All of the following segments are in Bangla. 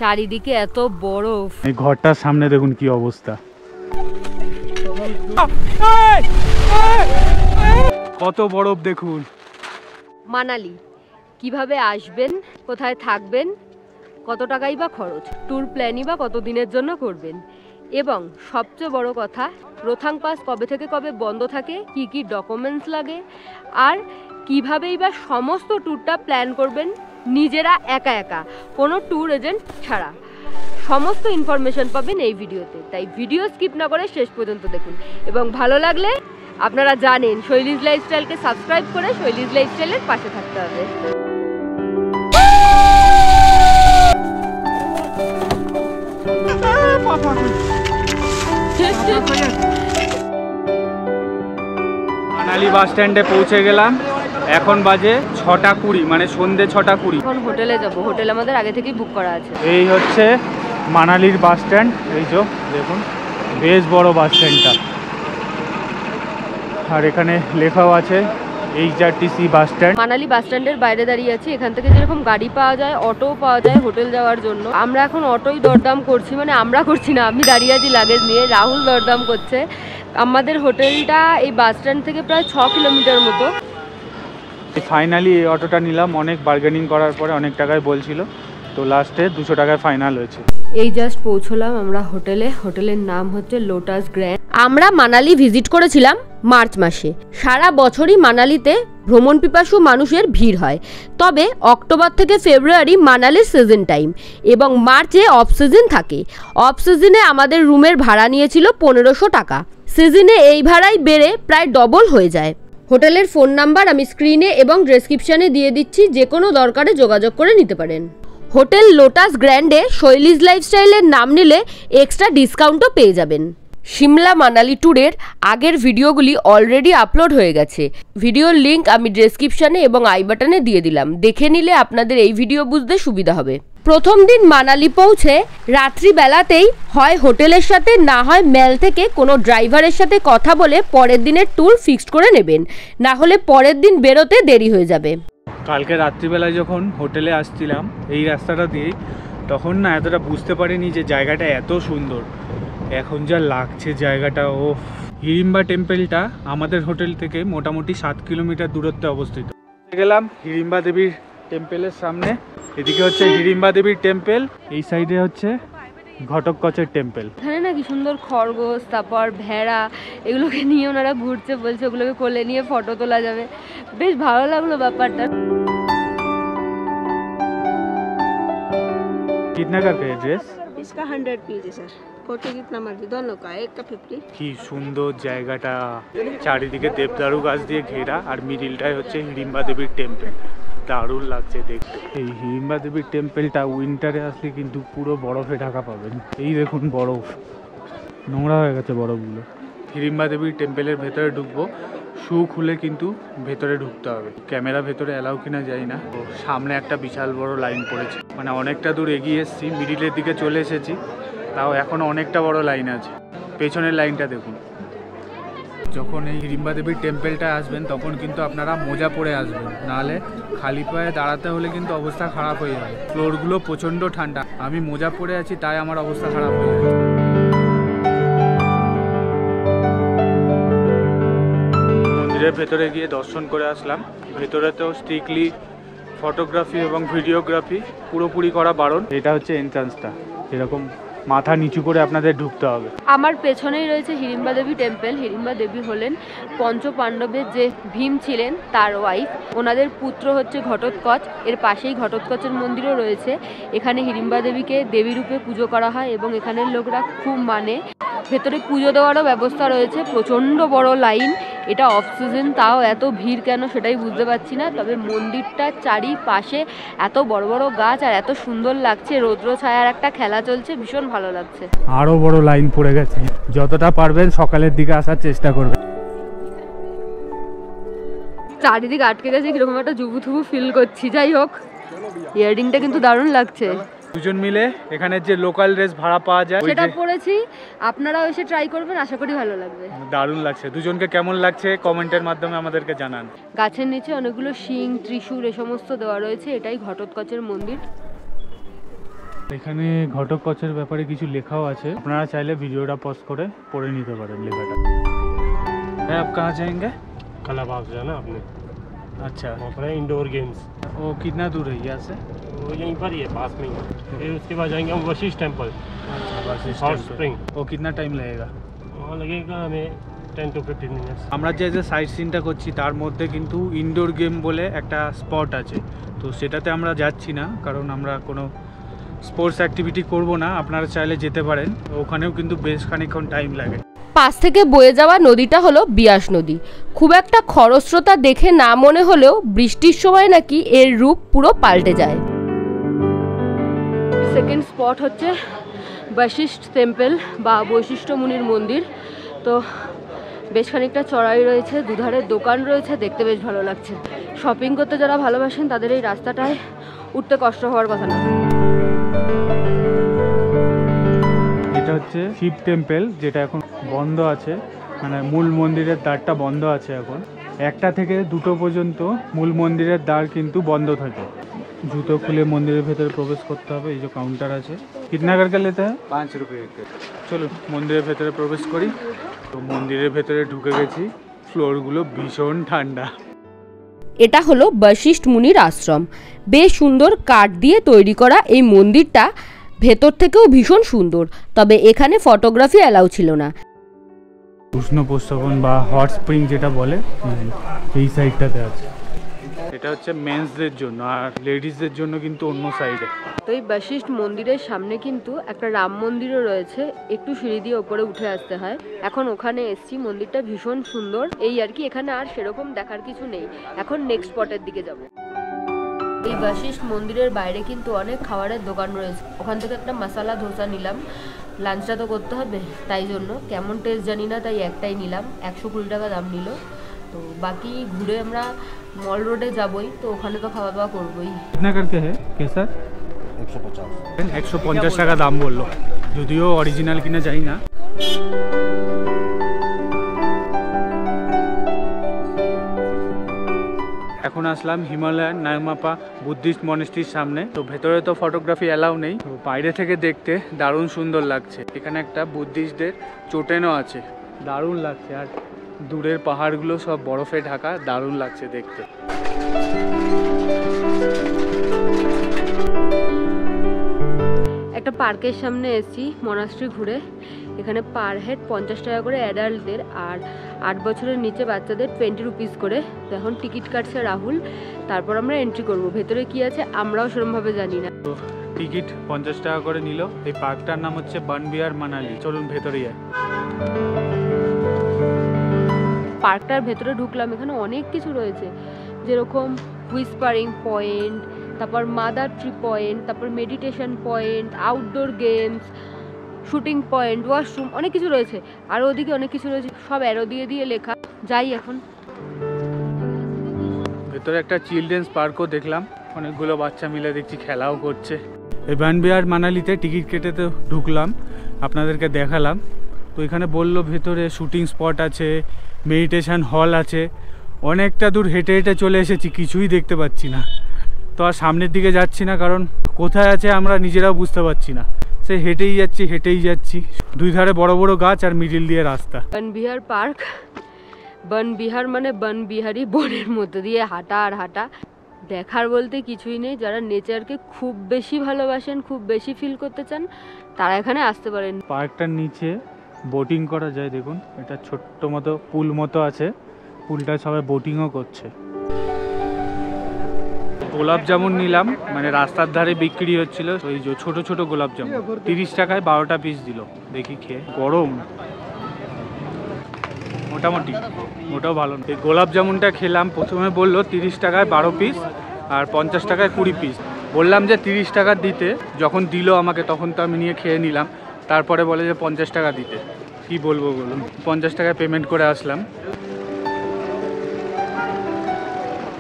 চারিদিকে এত বরফ। এই ঘরটার সামনে দেখুন কি অবস্থা, কত বরফ দেখুন। মানালি কিভাবে আসবেন, কোথায় থাকবেন, কত টাকাই বা খরচ, ট্যুর প্ল্যানই বা কত দিনের জন্য করবেন, এবং সবচেয়ে বড় কথা রোথাং পাস কবে থেকে কবে বন্ধ থাকে, কি কি ডকুমেন্টস লাগে, আর কীভাবেই বা সমস্ত ট্যুরটা প্ল্যান করবেন নিজেরা একা একা, কোনো ট্যুর এজেন্ট ছাড়া, সমস্ত ইনফরমেশন পাবেন এই ভিডিওতে। তাই ভিডিও স্কিপ না করে শেষ পর্যন্ত দেখুন, এবং ভালো লাগলে আপনারা জানেন শৈলীজ লাইফস্টাইলকে সাবস্ক্রাইব করে শৈলীজ লাইফস্টাইলের পাশে থাকতে হবে। মানালি বাস স্ট্যান্ডে পৌঁছে গেলাম, এখন বাজে 6:20, মানে সন্ধ্যে 6:20। এখন হোটেলে যাব, হোটেল আমাদের আগে থেকেই বুক করা আছে। এই হচ্ছে মানালির বাস স্ট্যান্ড, এই যে দেখুন বেশ বড় বাস স্ট্যান্ডটা, আর এখানে লেখাও আছে HRTC বাস স্ট্যান্ড। মানালি বাস স্ট্যান্ডের বাইরে দাঁড়িয়ে আছি, এখান থেকে যেরকম গাড়ি পাওয়া যায়, অটো পাওয়া যায় হোটেল যাওয়ার জন্য। আমরা এখন অটোই দরদাম করছি, মানে আমরা করছি না, আমি দাঁড়িয়ে আছি লাগেজ নিয়ে, রাহুল দরদাম করছে। আমাদের হোটেলটা এই বাস স্ট্যান্ড থেকে প্রায় 6 কিলোমিটার মতো। ফাইনালি এই অটোটা নিলাম, অনেক বার্গেনিং করার পরে অনেক টাকায় বলছিল, তো লাস্টে 200 টাকায় ফাইনাল হয়েছে। এই জাস্ট পৌঁছলাম আমরা হোটেলে, হোটেলের নাম হচ্ছে লোটাস গ্র্যান্ড। আমরা মানালি ভিজিট করেছিলাম মার্চ মাসে। সারা বছরই মানালিতে ভ্রমণ পিপাসু মানুষের ভিড় হয়, তবে অক্টোবর থেকে ফেব্রুয়ারি মানালির সিজন টাইম, এবং মার্চে অফ সিজন থাকে। অফ সিজনে আমাদের রুমের ভাড়া নিয়েছিল 1500 টাকা, সিজনে এই ভাড়াই বেড়ে প্রায় ডবল হয়ে যায়। হোটেলের ফোন নাম্বার আমি স্ক্রিনে এবং ডেসক্রিপশানে দিয়ে দিচ্ছি, যে কোনো দরকারে যোগাযোগ করে নিতে পারেন। হোটেল লোটাস গ্র্যান্ডে শৈলীজ লাইফস্টাইলের নাম নিলে এক্সট্রা ডিসকাউন্টও পেয়ে যাবেন। সিমলা মানালি ট্যুরের আগের ভিডিওগুলি অলরেডি আপলোড হয়ে গেছে, ভিডিওর লিঙ্ক আমি ডেসক্রিপশানে এবং আই বাটনে দিয়ে দিলাম, দেখে নিলে আপনাদের এই ভিডিও বুঝতে সুবিধা হবে। প্রথম দিন মানালি পৌঁছে রাত্রিবেলাতেই হয় হোটেলের সাথে, না হয় মেল থেকে কোনো ড্রাইভারের সাথে কথা বলে পরের দিনের ট্যুর ফিক্সড করে নেবেন, না হলে পরের দিন বেরোতে দেরি হয়ে যাবে। কালকে রাত্রিবেলায় যখন হোটেলে আসছিলাম এই রাস্তাটা দিয়েই, তখন না এতটা বুঝতে পারিনি যে জায়গাটা এত সুন্দর। এখন যা লাগছে জায়গাটা, ও হিড়িম্বা টেম্পলটা আমাদের হোটেল থেকে মোটামুটি 7 কিলোমিটার দূরত্বে অবস্থিত। গেলাম হিড়িম্বা দেবীর টেম্পলের সামনে, এদিকে হচ্ছে হিড়িম্বা দেবীর টেম্পল, এই সাইডে হচ্ছে ঘটককচের টেম্পল। এখানে না কি সুন্দর খরগোশ, তারপর ভেড়া, এগুলোকে নিয়ে ওনারা ঘুরছে, বলছে ওগুলোকে কোলে নিয়ে ফটো তোলা যাবে। বেশ ভালো লাগলো ব্যাপারটা। कितना करके है ड्रेस? इसका 100 पीस है सर, फोटो कितना मर्जी, दोनों का, एक का 50। কি সুন্দর জায়গাটা, চারিদিকে দেবদারু গাছ দিয়ে ঘেরা, আর মিডিলটাই হচ্ছে হিড়িম্বা দেবীর টেম্পল, দারুণ লাগছে দেখতে। এই হিড়িম্বা দেবীর টেম্পলটা উইন্টারে আসলে কিন্তু পুরো বরফে ঢাকা পাবেন। এই দেখুন বরফ, নোংরা হয়ে গেছে বরফগুলো। হিড়িম্বা দেবীর টেম্পলের ভেতরে ঢুকবো, শু খুলে কিন্তু ভেতরে ঢুকতে হবে, ক্যামেরা ভেতরে অ্যালাউ কিনা যাই না। তো সামনে একটা বিশাল বড় লাইন পড়েছে, মানে অনেকটা দূর এগিয়ে এসেছি, মিডিলের দিকে চলে এসেছি, তাও এখনও অনেকটা বড় লাইন আছে। পেছনের লাইনটা দেখুন। যখন এই হিড়িম্বা দেবীর টেম্পলটা আসবেন তখন কিন্তু আপনারা মোজা পরে আসবেন, নাহলে খালি পায়ে দাঁড়াতে হলে কিন্তু অবস্থা খারাপ হয়ে যাবে। ফ্লোরগুলো প্রচণ্ড ঠান্ডা, আমি মোজা পরে আছি তাই আমার অবস্থা খারাপ হয়ে যাচ্ছে। মন্দিরের ভেতরে গিয়ে দর্শন করে আসলাম। ভেতরেতেও স্ট্রিক্টলি ফটোগ্রাফি এবং ভিডিওগ্রাফি পুরোপুরি করা বারণ। এটা হচ্ছে এন্ট্রান্সটা, এরকম মাথা নিচু করে আপনাদের ঢুকতে হবে। আমার পেছনেই রয়েছে হিড়িম্বা দেবী টেম্পল। হিড়িম্বা দেবী হলেন পঞ্চ পাণ্ডবের যে ভীম ছিলেন তার ওয়াইফ, ওনাদের পুত্র হচ্ছে ঘটোৎকচ। এর পাশেই ঘটোৎকচের মন্দিরও রয়েছে। এখানে হিড়িম্বা দেবীকে দেবী রূপে পুজো করা হয় এবং এখানের লোকরা খুব মানে। ভেতরে পুজো দেওয়ারও ব্যবস্থা রয়েছে, প্রচণ্ড বড় লাইন। এটা অফ সিজন, তাও এত ভিড় কেন সেটাই বুঝতে পারছি না। তবে মন্দিরটার চারিপাশে এত বড় বড় গাছ আর এত সুন্দর লাগছে, রৌদ্র ছায়ার একটা খেলা চলছে, ভীষণ ভালো লাগছে। আরো বড় লাইন পড়ে গেছে, যতটা পারবেন সকালের দিকে আসার চেষ্টা করবেন। চারিদিকে আটকে গেছে, কিরকম একটা জুবু থুবু ফিল করছি। যাই হোক, ইয়াররিংটা কিন্তু দারুণ লাগছে। দুজন মিলে এখানে যে লোকাল ড্রেস ভাড়া পাওয়া যায় সেটা পরেছি, আপনারাও এসে ট্রাই করবেন, আশা করি ভালো লাগবে। দারুণ লাগছে। দুজনকে কেমন লাগছে কমেন্টের মাধ্যমে আমাদেরকে জানান। গাছের নিচে অনেকগুলো শিং, ত্রিশূল এ সমস্ত দেওয়া রয়েছে। এটাই ঘটোৎকচের মন্দির। এখানে ঘটক কচের ব্যাপারে কিছু লেখাও আছে, আপনারা চাইলে ভিডিওটা পজ করে পড়ে নিতে পারেন লেখাটা। হ্যাঁ, आप कहाँ जाएंगे? क्लब हाउस जाना आपने, अच्छा, वहाँ पर है इंडोर गेम्स, वो कितना दूर है यहाँ से? वो यहीं पर ही है पास में ही। फिर उसके बाद जाएंगे हम वशिष्ठ टेम्पल, हॉट स्प्रिंग, वो कितना टाइम लगेगा? वहाँ लगेगा हमें 10 to 15 मिनट्स। আমরা যে সাইট সিনটা করছি তার মধ্যে কিন্তু ইনডোর গেম বলে একটা স্পট আছে, তো সেটাতে আমরা যাচ্ছি না কারণ আমরা কোনো স্পোর্টস অ্যাক্টিভিটি করব না। আপনারা চাইলে যেতে পারেন, ওখানেও কিন্তু বেশ খানিকক্ষণ টাইম লাগে। পাশ থেকে বয়ে যাওয়া নদীটা হলো বিয়াস নদী। খুব একটা খরস্রোতা দেখে না মনে হলেও বৃষ্টির সময় নাকি এর রূপ পুরো পাল্টে যায়। সেকেন্ড স্পট হচ্ছে বশিষ্ঠ টেম্পল বা বৈশিষ্ট্য মুনির মন্দির। তো বেশ খানিকটা চড়াই রয়েছে, দুধারে দোকান রয়েছে, দেখতে বেশ ভালো লাগছে। শপিং করতে যারা ভালোবাসেন তাদের এই রাস্তাটায় উঠতে কষ্ট হওয়ার কথা না। এটা হচ্ছে শিব টেম্পল, যেটা এখন বন্ধ আছে, মানে মূল মন্দিরের দ্বারটা বন্ধ আছে এখন। 1টা থেকে 2টো পর্যন্ত মূল মন্দিরের দ্বার কিন্তু বন্ধ থাকে। জুতো খুলে মন্দিরের ভেতরে প্রবেশ করতে হবে। এই যে কাউন্টার আছে। কিতনা করকে লেতে হ্যাঁ? 5 রুপিয়ে। চলো মন্দিরের ভেতরে প্রবেশ করি। তো মন্দিরের ভেতরে ঢুকে গেছি, ফ্লোরগুলো ভীষণ ঠান্ডা। এটা হলো বশিষ্ঠ মুনির আশ্রম। বেশ সুন্দর কাঠ দিয়ে তৈরি করা এই মন্দিরটা ভেতর থেকেও ভীষণ সুন্দর, তবে এখানে ফটোগ্রাফি অ্যালাউ ছিল না। উষ্ণ প্রস্রবণ বা হট স্প্রিং যেটা বলে, এই সাইডটাতে আছে। এটা হচ্ছে মেন্সদের জন্য, আর লেডিসদের জন্য কিন্তু অন্য সাইডে। তো এই বশিষ্ঠ মন্দিরের সামনে কিন্তু একটা রাম মন্দিরও রয়েছে, একটু সিঁড়ি দিয়ে ওপরে উঠে আসতে হয়। এখন ওখানে এসছি, মন্দিরটা ভীষণ সুন্দর। এই আর কি, এখানে আর সেরকম দেখার কিছু নেই। এখন নেক্সট স্পটের দিকে যাব। এই বশিষ্ঠ মন্দিরের বাইরে কিন্তু অনেক খাবারের দোকান রয়েছে। ওখান থেকে একটা মশালা ধোসা নিলাম, লাঞ্চটা তো করতে হবে, তাই জন্য কেমন টেস্ট জানি না, তাই একটাই নিলাম। 120 টাকা দাম নিল। তো বাকি ঘুরে আমরা মল রোডে যাবই, তো ওখানে তো খাওয়া দাওয়া করবোই। কিতনা করকে হ্যাঁ কেসার? 150 টাকা দাম বললো, যদিও অরিজিনাল কিনা যাই না। এখন আসলাম হিমালয়ান নাগমাপা বুদ্ধিস্ট মনেস্ট্রির সামনে। তো ভেতরে তো ফটোগ্রাফি অ্যালাউ নেই, তো বাইরে থেকে দেখতে দারুণ সুন্দর লাগছে। এখানে একটা বুদ্ধিস্টদের চোটেনও আছে, দারুণ লাগছে। আর দূরের পাহাড়গুলো সব বরফে ঢাকা, দারুণ লাগছে দেখতে। একটা পার্কের সামনে এসেছি মনাস্ট্রি ঘুরে। এখানে পার হেড 50 টাকা করে অ্যাডাল্টদের, আর 8 বছরের নিচে বাচ্চাদের 20 রুপিস করে। তো এখন টিকিট কাটছে রাহুল, তারপর আমরা এন্ট্রি করব। ভেতরে কি আছে আমরাও সেরকমভাবে জানি না। তো টিকিট 50 টাকা করে নিল। এই পার্কটার নাম হচ্ছে বনবিহার মানালি। চলুন ভেতরে যাই। পার্কটার ভেতরে ঢুকলাম, এখানে অনেক কিছু রয়েছে, যেরকম হুইসপারিং পয়েন্ট, তারপর মাদার ট্রি পয়েন্ট, তারপর meditation point, outdoor games, shooting point, washroom, অনেক কিছু রয়েছে। আর ওদিকে অনেক কিছু রয়েছে, সব অ্যারো দিয়ে দিয়ে লেখা। যাই এখন। ভেতরে একটা চিলড্রেন্স পার্কও দেখলাম, অনেকগুলো বাচ্চা মিলে দেখছি খেলাও করছে। এই বনবিহার মানালিতে টিকিট কেটে তো ঢুকলাম, আপনাদেরকে দেখালাম। তো এখানে বললো ভেতরে শুটিং স্পট আছে, মেডিটেশন হল আছে। অনেকটা দূর হেঁটে হেঁটে চলে এসেছি, কিছুই দেখতে পাচ্ছি না। তো আর সামনের দিকে যাচ্ছি না, কারণ কোথায় আছে আমরা নিজেরাও বুঝতে পারছি না। সে হেঁটেই যাচ্ছি। দুই ধারে বড় বড় গাছ আর মিডিল দিয়ে রাস্তা। বনবিহার পার্ক, বনবিহার মানে বনবিহারি, বনের মধ্যে দিয়ে হাঁটা আর হাঁটা। দেখার বলতে কিছুই নেই। যারা নেচারকে খুব বেশি ভালোবাসেন, খুব বেশি ফিল করতে চান, তারা এখানে আসতে পারেন। পার্কটার নিচে বোটিং করা যায়, দেখুন এটা ছোট্ট মতো পুল মতো আছে, পুলটা সবাই বোটিংও করছে। গোলাপ জামুন নিলাম, মানে রাস্তার ধারে বিক্রি হচ্ছিল, ওই যে ছোট ছোট গোলাপ জামুন 30 টাকায় 12টা পিস দিল। দেখি খেয়ে, গরম মোটামুটি, ওটাও ভালো। এই গোলাপ জামুনটা খেলাম, প্রথমে বললো 30 টাকায় 12 পিস আর 50 টাকায় 20 পিস। বললাম যে 30 টাকা দিতে, যখন দিল আমাকে তখন তো আমি নিয়ে খেয়ে নিলাম। তারপরে বলে যে 50 টাকা দিতে। কি বলবো বলুন, 50 টাকায় পেমেন্ট করে আসলাম।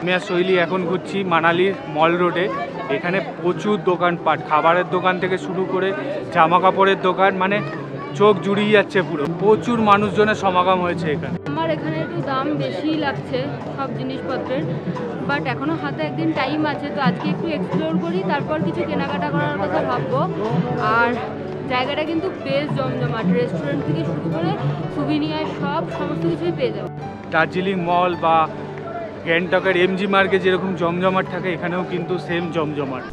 আমি আর শৈলী এখন ঘুরছি মানালির মল রোডে। এখানে প্রচুর দোকানপাট, খাবারের দোকান থেকে শুরু করে জামা কাপড়ের দোকান, মানে চোখ জুড়িয়ে যাচ্ছে পুরো। প্রচুর মানুষজনের সমাগম হয়েছে এখানে। আমার এখানে একটু দাম বেশি লাগছে সব জিনিসপত্রের, বাট এখনও হাতে একদিন টাইম আছে, তো আজকে একটু এক্সপ্লোর করি, তারপর কিছু কেনাকাটা করার কথা ভাববো। আর জায়গাটা কিন্তু বেশ জমজমাট, রেস্টুরেন্ট থেকে শুরু করে সুভিনিয়ার সব সমস্ত কিছুই পেয়ে যাবো। দার্জিলিং মল বা গ্যাংটকের এমজি মার্গে যেরকম জমজমাট থাকে, এখানেও কিন্তু সেম জমজমাট।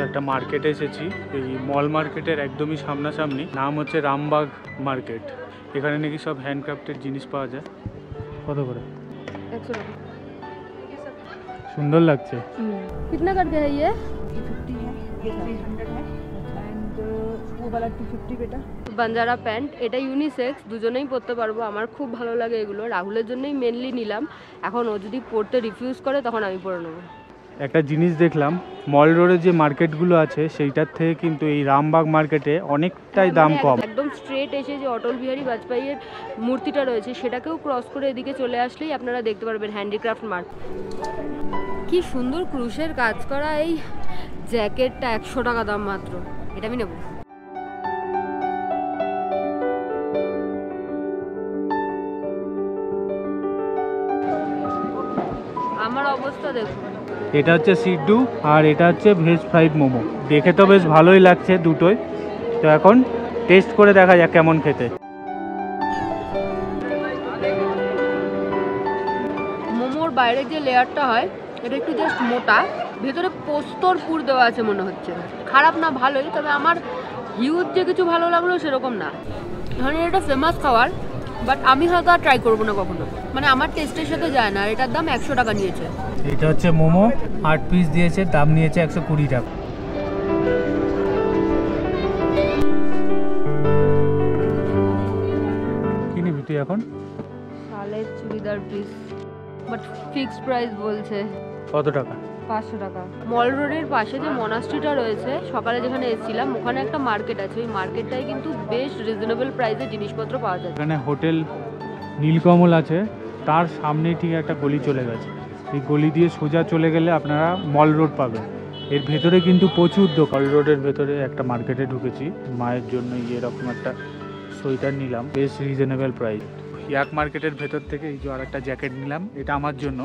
একটা মার্কেটে এসেছি, এই মল মার্কেটের একদমই সামনাসামনি, নাম হচ্ছে রামবাগ মার্কেট। এখানে নাকি সব হ্যান্ডক্রাফটের জিনিস পাওয়া যায়। কত করে? 100 টাকা। সুন্দর লাগছে। कितना कर दिया है ये? 50 है, ये 300 है एंड वो वाला 250 बेटा। বাঞ্জারা প্যান্ট, এটা ইউনিসেক্স, দুজনেই পরতে পারবো। আমার খুব ভালো লাগে এগুলো, রাহুলের জন্যই মেনলি নিলাম। এখন ও যদি পরতে রিফিউজ করে তখন আমি পরে নেবো। একটা জিনিস দেখলাম, মল রোডে যে মার্কেটগুলো আছে সেইটার থেকে কিন্তু এই রামবাগ মার্কেটে অনেকটাই দাম কম। একদম স্ট্রেট এসে যে অটল বিহারী বাজপেয়ীর মূর্তিটা রয়েছে সেটাকেও ক্রস করে এদিকে চলে আসলেই আপনারা দেখতে পারবেন হ্যান্ডিক্রাফট মার্কেট। কি সুন্দর ক্রুশের কাজ করা এই জ্যাকেটটা, 100 টাকা দাম মাত্র। এটা আমি নেব। আমার অবস্থা দেখুন। এটা হচ্ছে সিড্ডু আর এটা হচ্ছে ভেজ ফ্রাইড মোমো। দেখে তো বেশ ভালোই লাগছে দুটোই, তো এখন টেস্ট করে দেখা যাক কেমন খেতে। মোমোর বাইরে যে লেয়ারটা হয় এটা একটু জাস্ট মোটা, ভেতরে পোস্তর পুর দেওয়া আছে মনে হচ্ছে। খারাপ না, ভালোই, তবে আমার হিউজ যে কিছু ভালো লাগলো সেরকম না। এখানে এটা ফেমাস খাবার, বাট আমি হয়তো আর ট্রাই করবো না কখনো, মানে আমার টেস্টের সাথে যায় না। আর এটার দাম 100 টাকা নিয়েছে। এটা হচ্ছে মোমো, 8 পিস দিয়েছে, দাম নিয়েছে 120 টাকা। কি নিবি তুই এখন? শালের churidar piece, but fixed price বলছে। কত টাকা? 500 টাকা। মল রোডের পাশে যে মনাস্ট্রিটা রয়েছে, সকালে যেখানে এসেছিলাম ওখানে একটা মার্কেট আছে, ওই মার্কেটটায় কিন্তু বেশ রিজনেবল প্রাইসে জিনিসপত্র পাওয়া যায়। এখানে হোটেল নীলকমল আছে, তার সামনেই ঠিক একটা গলি চলে গেছে। এই গলি দিয়ে সোজা চলে গেলে আপনারা মল রোড পাবেন। এর ভেতরে কিন্তু প্রচুর দোকান। মল রোডের ভেতরে একটা মার্কেটে ঢুকেছি, মায়ের জন্য এরকম একটা সোয়েটার নিলাম, বেশ রিজনেবল প্রাইস। ইয়াক মার্কেটের ভেতর থেকে এই যে আর একটা জ্যাকেট নিলাম, এটা আমার জন্য,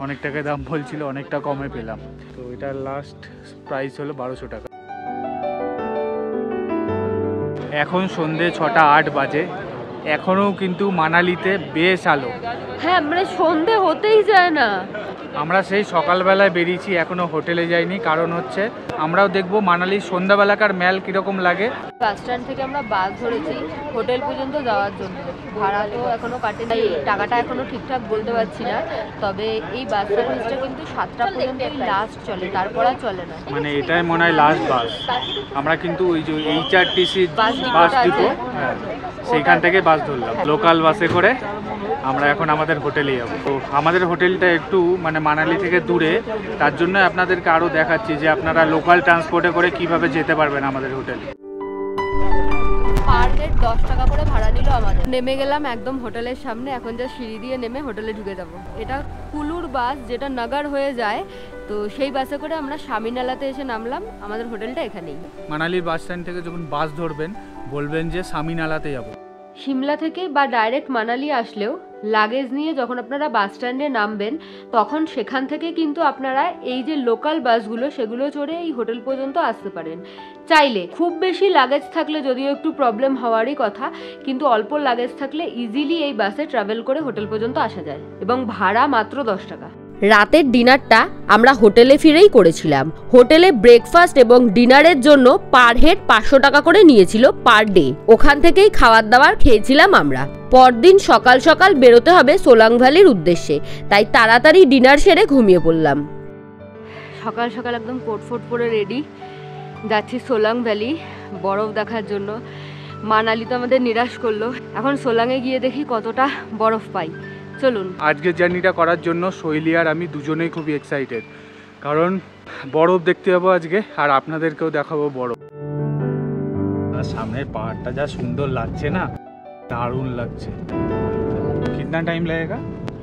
অনেক টাকা দাম বলছিল, অনেকটা কমে পেলাম। তো এটার লাস্ট প্রাইস হলো 1200 টাকা। এখন সন্ধে 6:08 বাজে, এখনও কিন্তু মানালিতে বেশ আলো। হ্যাঁ, মানে সন্ধে হতেই যায় না। আমরা সেই সকালবেলায় বেরিয়েছি, এখনও হোটেলে যাইনি, কারণ হচ্ছে আমরাও দেখবো মানালির সন্ধ্যাবেলাকার ম্যাল কীরকম লাগে। বাস স্ট্যান্ড থেকে আমরা বাস ধরেছি হোটেল পর্যন্ত যাওয়ার জন্য। ভাড়া তো এখনও কাটেনি, টাকাটা এখনও ঠিকঠাক বলতে পারছি না, তবে এই বাস সার্ভিসটা কিন্তু 7টা পর্যন্তই লাস্ট চলে, তারপর আর চলে না। মানে এটাই মনে হয় লাস্ট বাস। আমরা কিন্তু ওই যে HRTC বাস ডিপো, হ্যাঁ, সেইখান থেকে বাস ধরলাম, লোকাল বাসে করে আমরা এখন আমাদের হোটেলে যাবো। তো আমাদের হোটেলটা একটু মানে মানালি থেকে দূরে, তার জন্য আপনাদেরকে আরও দেখাচ্ছি যে আপনারা লোকাল ট্রান্সপোর্টে করে কিভাবে যেতে পারবেন আমাদের হোটেলে। পার হেড 10 টাকা করে ভাড়া নিল আমাদের। নেমে গেলাম একদম হোটেলের সামনে, এখন যা সিঁড়ি দিয়ে নেমে হোটেলে ঢুকে যাব। এটা কুলুর বাস, যেটা নগর হয়ে যায়, তো সেই বাসে করে আমরা স্বামীনালাতে এসে নামলাম। আমাদের হোটেলটা এখানেই। মানালির বাস স্ট্যান্ড থেকে যখন বাস ধরবেন বলবেন যে স্বামীনালাতে যাব। সিমলা থেকে বা ডাইরেক্ট মানালি আসলেও লাগেজ নিয়ে যখন আপনারা বাস স্ট্যান্ডে নামবেন, তখন সেখান থেকে কিন্তু আপনারা এই যে লোকাল বাসগুলো সেগুলো চড়ে এই হোটেল পর্যন্ত আসতে পারেন চাইলে। খুব বেশি লাগেজ থাকলে যদিও একটু প্রবলেম হওয়ারই কথা, কিন্তু অল্প লাগেজ থাকলে ইজিলি এই বাসে ট্রাভেল করে হোটেল পর্যন্ত আসা যায়, এবং ভাড়া মাত্র 10 টাকা। রাতের ডিনারটা আমরা হোটেলে ফিরেই করেছিলাম। হোটেলে ব্রেকফাস্ট এবং ডিনারের জন্য পার হেড 500 টাকা করে নিয়েছিল পার ডে। ওখান থেকেই খাবার দাবার খেয়েছিলাম আমরা। পরদিন সকাল সকাল বেরোতে হবে সোলাং ভ্যালির উদ্দেশ্যে, তাই তাড়াতাড়ি ডিনার সেরে ঘুমিয়ে পড়লাম। সকাল সকাল একদম কোটফোট পরে রেডি, যাচ্ছি সোলাং ভ্যালি বরফ দেখার জন্য। মানালি তো আমাদের নিরাশ করলো, এখন সোলাংয়ে গিয়ে দেখি কতটা বরফ পাই। চলুন। আজকের জার্নিটা করার জন্য শৈলী আর আমি দুজনেই খুবই এক্সাইটেড, কারণ বরফ দেখতে যাবো আজকে, আর আপনাদেরকেও দেখাবো বরফ। সামনের পাহাড়টা যা সুন্দর লাগছে না, দারুণ লাগছে। কিतना टाइम लगेगा?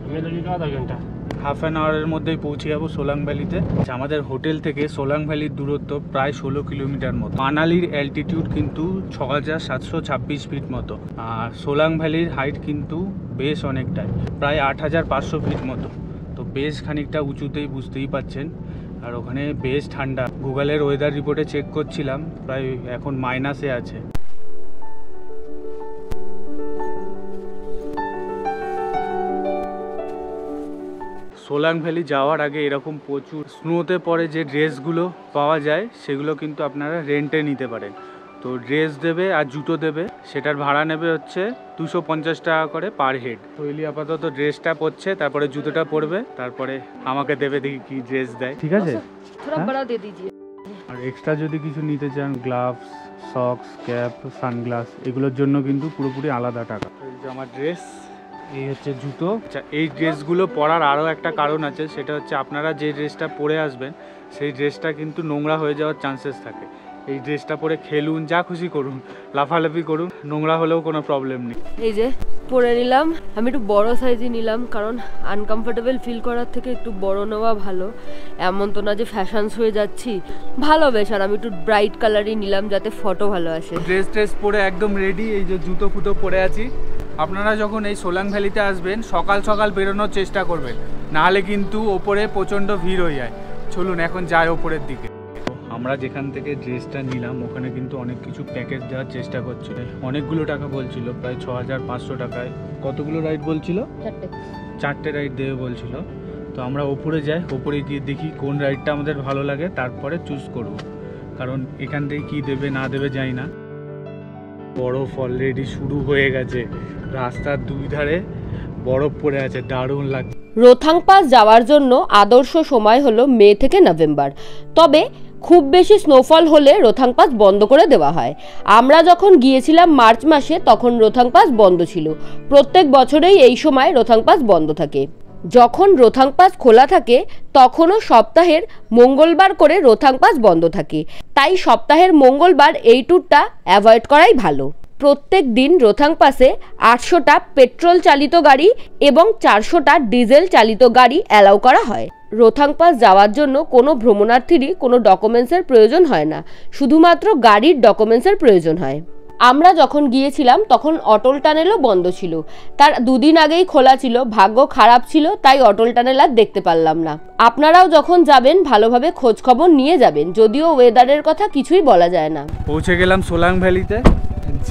हमें लगेगा आधा घंटा। হাফ অ্যান আওয়ারের মধ্যেই পৌঁছে যাবো সোলাং ভ্যালিতে। আমাদের হোটেল থেকে সোলাং ভ্যালির দূরত্ব প্রায় 16 কিলোমিটার মতো। মানালির অ্যালটিটিউড কিন্তু 6726 ফিট মতো, আর সোলাং ভ্যালির হাইট কিন্তু বেশ অনেকটাই, প্রায় 8500 ফিট মতো। তো বেশ খানিকটা উঁচুতেই, বুঝতেই পাচ্ছেন। আর ওখানে বেশ ঠান্ডা। গুগলের ওয়েদার রিপোর্টে চেক করছিলাম, প্রায় এখন মাইনাসে আছে। সোলাং ভ্যালি যাওয়ার আগে এরকম প্রচুর স্নোতে পরে যে ড্রেসগুলো পাওয়া যায় সেগুলো কিন্তু আপনারা রেন্টে নিতে পারেন। তো ড্রেস দেবে আর জুতো দেবে, সেটার ভাড়া নেবে হচ্ছে 250 টাকা করে পার হেড। তৈলি আপাতত ড্রেসটা পরছে, তারপরে জুতোটা পরবে, তারপরে আমাকে দেবে, দেখি কি ড্রেস দেয়। ঠিক আছে, আর এক্সট্রা যদি কিছু নিতে চান, গ্লাভস, সক্স, ক্যাপ, সানগ্লাস, এগুলোর জন্য কিন্তু পুরোপুরি আলাদা টাকা। এই যে আমার ড্রেস, এই হচ্ছে জুতো। আচ্ছা, এই ড্রেসগুলো পরার আরও একটা কারণ আছে, সেটা হচ্ছে আপনারা যে ড্রেসটা পরে আসবেন সেই ড্রেসটা কিন্তু নোংরা হয়ে যাওয়ার চান্সেস থাকে। এই ড্রেসটা পরে খেলুন, যা খুশি করুন, লাফালাফি করুন, নোংরা হলেও কোনো প্রবলেম নেই। এই যে পরে নিলাম, আমি একটু বড় সাইজই নিলাম, কারণ আনকমফোর্টেবল ফিল করার থেকে একটু বড় নেওয়া ভালো। এমন তো না যে ফ্যাশনস হয়ে যাচ্ছি, ভালো বেশ। আর আমি একটু ব্রাইট কালারই নিলাম যাতে ফটো ভালো আসে। ড্রেস পরে একদম রেডি, এই যে জুতো ফুটো পরে আছি। আপনারা যখন এই সোলাং ভ্যালিতে আসবেন সকাল সকাল বেরোনোর চেষ্টা করবেন, নাহলে কিন্তু ওপরে প্রচণ্ড ভিড় হয়ে যায়। চলুন এখন যাই ওপরের দিকে। আমরা যেখান থেকে ড্রেসটা নিলাম ওখানে কিন্তু অনেক কিছু প্যাকেজ দেওয়ার চেষ্টা করছিল, অনেকগুলো টাকা বলছিল, প্রায় 6500 টাকায়। কতগুলো রাইড বলছিল? 4টে রাইড দেবে বলছিল। তো আমরা ওপরে যাই, ওপরে গিয়ে দেখি কোন রাইডটা আমাদের ভালো লাগে, তারপরে চুজ করব, কারণ এখান থেকে কী দেবে না দেবে জানি না। বরফ অলরেডি শুরু হয়ে গেছে, রাস্তার দুই ধারে বরফ পড়ে আছে, দারুণ লাগছে। রোথাং পাস যাওয়ার জন্য আদর্শ সময় হলো মে থেকে নভেম্বর, তবে খুব বেশি স্নোফল হলে রোথাং পাস বন্ধ করে দেওয়া হয়। আমরা যখন গিয়েছিলাম মার্চ মাসে, তখন রোথাং পাস বন্ধ ছিল। প্রত্যেক বছরেই এই সময় রোথাং পাস বন্ধ থাকে। যখন রোথাং পাস খোলা থাকে তখনও সপ্তাহের মঙ্গলবার করে রোথাং পাস বন্ধ থাকে, তাই সপ্তাহের মঙ্গলবার এই ট্যুরটা অ্যাভয়েড করাই ভালো। প্রত্যেক দিন রোথাং পাসে 800টা পেট্রোল চালিত গাড়ি এবং 400টা ডিজেল চালিত গাড়ি অ্যালাউ করা হয়। রোথাং পাস যাওয়ার জন্য কোনো ভ্রমণার্থীরই কোনো ডকুমেন্টসের প্রয়োজন হয় না, শুধুমাত্র গাড়ির ডকুমেন্টসের প্রয়োজন হয়। আমরা যখন গিয়েছিলাম তখন অটল টানেলও বন্ধ ছিল, তার 2 দিন আগেই খোলা ছিল। ভাগ্য খারাপ ছিল, তাই অটল টানেল আর দেখতে পারলাম না। আপনারাও যখন যাবেন ভালোভাবে খোঁজ খবর নিয়ে যাবেন, যদিও ওয়েদারের কথা কিছুই বলা যায় না। পৌঁছে গেলাম সোলাং ভ্যালিতে।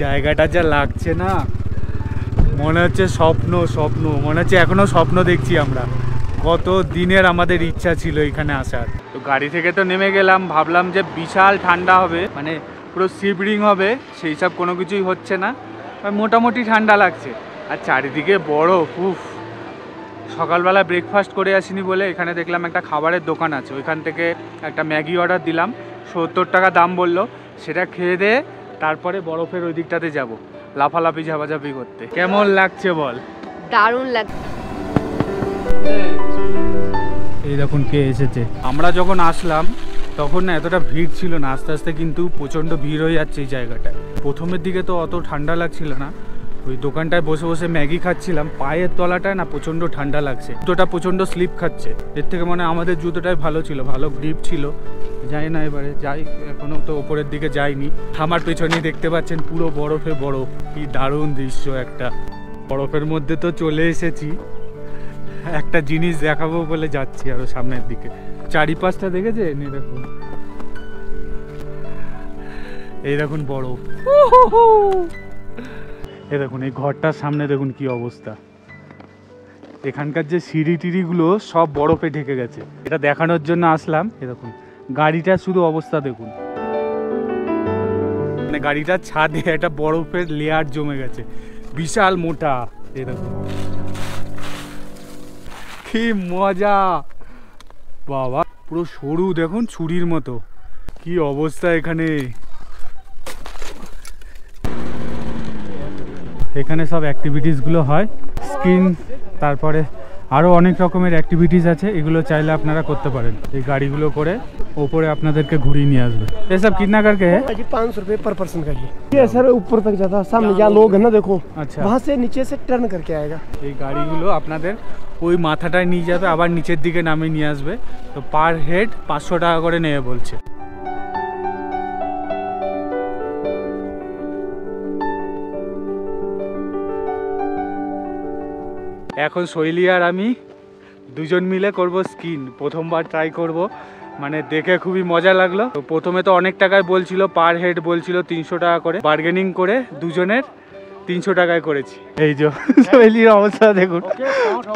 জায়গাটা যা লাগছে না, মনে হচ্ছে স্বপ্ন, মনে হচ্ছে এখনো স্বপ্ন দেখছি আমরা। কত দিনের আমাদের ইচ্ছা ছিল এখানে আসার। তো গাড়ি থেকে তো নেমে গেলাম, ভাবলাম যে বিশাল ঠান্ডা হবে, মানে পুরো শিবরিং হবে, সেই সব কোনো কিছুই হচ্ছে না, মোটামুটি ঠান্ডা লাগছে। আর চারিদিকে বরফ। উফ, সকালবেলা ব্রেকফাস্ট করে আসিনি বলে এখানে দেখলাম একটা খাবারের দোকান আছে, ওইখান থেকে একটা ম্যাগি অর্ডার দিলাম, 70 টাকা দাম বললো। সেটা খেয়ে দিয়ে তারপরে বরফের ওই দিকটাতে যাবো লাফালাফি ঝাপাঝাপি করতে। কেমন লাগছে বল? দারুণ লাগছে। এই দেখুন কে এসেছে। আমরা যখন আসলাম তখন না এতটা ভিড় ছিল না, আস্তে আস্তে কিন্তু প্রচণ্ড ভিড় হয়ে যাচ্ছে এই জায়গাটায়। প্রথমের দিকে তো অত ঠান্ডা লাগছিল না, ওই দোকানটায় বসে বসে ম্যাগি খাচ্ছিলাম, পায়ের তলাটায় না প্রচণ্ড ঠান্ডা লাগছে, জুতোটা প্রচণ্ড স্লিপ খাচ্ছে। এর থেকে মানে আমাদের জুতোটাই ভালো ছিল, ভালো গ্রিপ ছিল। যাই না, এবারে যাই, এখনও তো ওপরের দিকে যাইনি। আমার পেছনেই দেখতে পাচ্ছেন পুরো বরফে বরফ, কি দারুণ দৃশ্য একটা। বরফের মধ্যে তো চলে এসেছি, একটা জিনিস দেখাবো বলে যাচ্ছি আরো সামনের দিকে। চারিপাশটা দেখেছেন? এই দেখুন বরফ। এই দেখুন এই ঘরটার সামনে দেখুন কি অবস্থা। এখানকার যে সিঁড়ি টিড়িগুলো সব বরফে ঢেকে গেছে, এটা দেখানোর জন্য আসলাম। এই দেখুন গাড়িটার শুধু অবস্থা দেখুন, মানে গাড়িটার ছাদে একটা বরফের লেয়ার জমে গেছে, বিশাল মোটা। এই দেখুন কি মজা বাবা, পুরো সরু দেখুন ছুরির মতো, কি অবস্থা এখানে। এখানে সব অ্যাক্টিভিটিসগুলো হয়, স্কিন, তারপরে আরও অনেক রকমের অ্যাক্টিভিটিস আছে, এগুলো চাইলে আপনারা করতে পারেন। এই গাড়িগুলো করে ওপরে আপনাদেরকে ঘুরিয়ে নিয়ে আসবে। এসব कितना करके है? 500 रुपये पर पर्सन का ये सर ऊपर तक जाता है, सामने जहाँ लोग है ना देखो, अच्छा, वहाँ से नीचे से टर्न करके आएगा। এই গাড়িগুলো আপনাদের ওই মাথাটায় নিয়ে যাবে, আবার নিচের দিকে নামিয়ে নিয়ে আসবে। তো পার হেড 500 টাকা করে নেবে বলছে। এখন শৈলী আর আমি দুজন মিলে করব স্কিন, প্রথমবার ট্রাই করব, মানে দেখে খুবই মজা লাগলো। তো প্রথমে তো অনেক টাকায় বলছিল, পার হেড বলছিল 300 টাকা করে, বার্গেনিং করে দুজনের 300 টাকায় করেছি। এই যে শৈলীর অবস্থা দেখুন,